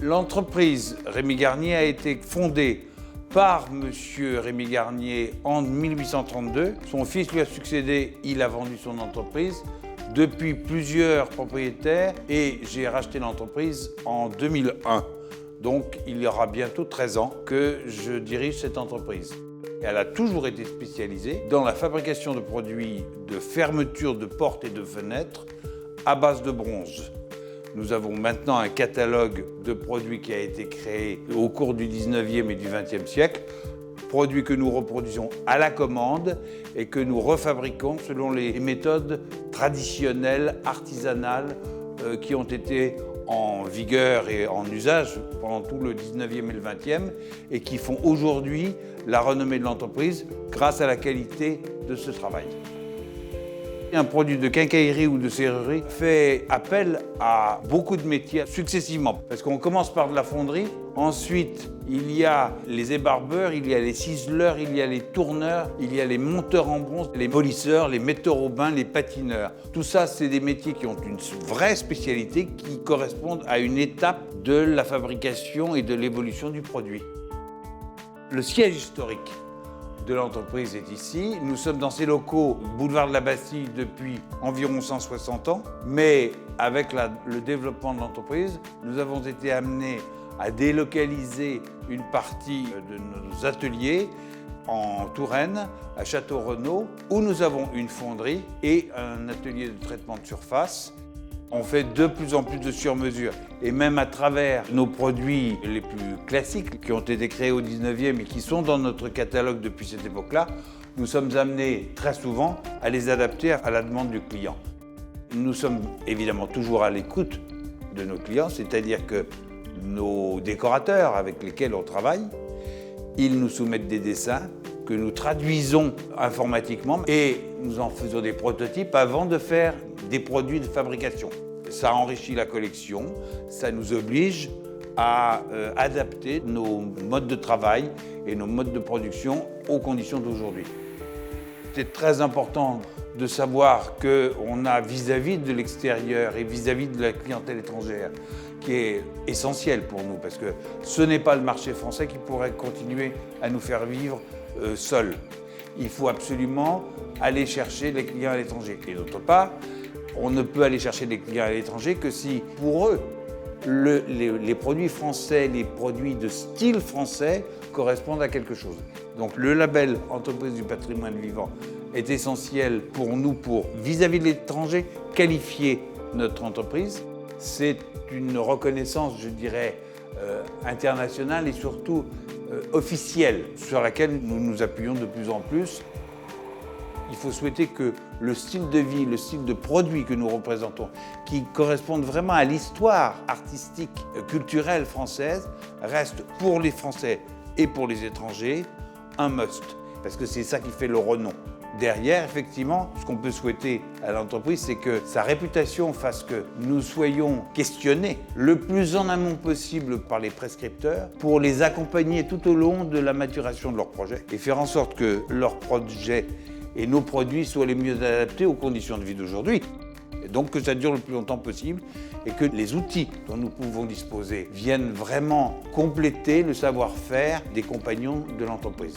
L'entreprise Rémy Garnier a été fondée par Monsieur Rémy Garnier en 1832. Son fils lui a succédé, il a vendu son entreprise. Depuis plusieurs propriétaires et j'ai racheté l'entreprise en 2001. Donc il y aura bientôt 13 ans que je dirige cette entreprise. Elle a toujours été spécialisée dans la fabrication de produits de fermeture de portes et de fenêtres à base de bronze. Nous avons maintenant un catalogue de produits qui a été créé au cours du 19e et du 20e siècle, produits que nous reproduisons à la commande et que nous refabriquons selon les méthodes traditionnelles, artisanales, qui ont été en vigueur et en usage pendant tout le 19e et le 20e et qui font aujourd'hui la renommée de l'entreprise grâce à la qualité de ce travail. Un produit de quincaillerie ou de serrurerie fait appel à beaucoup de métiers successivement. Parce qu'on commence par de la fonderie, ensuite il y a les ébarbeurs, il y a les ciseleurs, il y a les tourneurs, il y a les monteurs en bronze, les polisseurs, les metteurs au bain, les patineurs. Tout ça, c'est des métiers qui ont une vraie spécialité qui correspondent à une étape de la fabrication et de l'évolution du produit. Le siège historique de l'entreprise est ici. Nous sommes dans ces locaux, boulevard de la Bastille, depuis environ 160 ans. Mais avec le développement de l'entreprise, nous avons été amenés à délocaliser une partie de nos ateliers en Touraine, à Château-Renaud, où nous avons une fonderie et un atelier de traitement de surface. On fait de plus en plus de sur-mesure et même à travers nos produits les plus classiques qui ont été créés au 19e et qui sont dans notre catalogue depuis cette époque-là, nous sommes amenés très souvent à les adapter à la demande du client. Nous sommes évidemment toujours à l'écoute de nos clients, c'est-à-dire que nos décorateurs avec lesquels on travaille, ils nous soumettent des dessins que nous traduisons informatiquement et nous en faisons des prototypes avant de faire des produits de fabrication. Ça enrichit la collection, ça nous oblige à adapter nos modes de travail et nos modes de production aux conditions d'aujourd'hui. C'est très important de savoir qu'on a vis-à-vis de l'extérieur et vis-à-vis de la clientèle étrangère qui est essentiel pour nous parce que ce n'est pas le marché français qui pourrait continuer à nous faire vivre seul. Il faut absolument aller chercher les clients à l'étranger. Et d'autre part, on ne peut aller chercher des clients à l'étranger que si, pour eux, les produits français, les produits de style français correspondent à quelque chose. Donc le label Entreprise du patrimoine vivant est essentiel pour nous pour, vis-à-vis de l'étranger, qualifier notre entreprise. C'est une reconnaissance, je dirais, internationale et surtout officielle, sur laquelle nous nous appuyons de plus en plus. Il faut souhaiter que le style de vie, le style de produit que nous représentons, qui correspondent vraiment à l'histoire artistique, culturelle française, reste pour les Français et pour les étrangers un must, parce que c'est ça qui fait le renom. Derrière, effectivement, ce qu'on peut souhaiter à l'entreprise, c'est que sa réputation fasse que nous soyons questionnés le plus en amont possible par les prescripteurs pour les accompagner tout au long de la maturation de leur projet et faire en sorte que leur projet et nos produits soient les mieux adaptés aux conditions de vie d'aujourd'hui. Et donc que ça dure le plus longtemps possible et que les outils dont nous pouvons disposer viennent vraiment compléter le savoir-faire des compagnons de l'entreprise.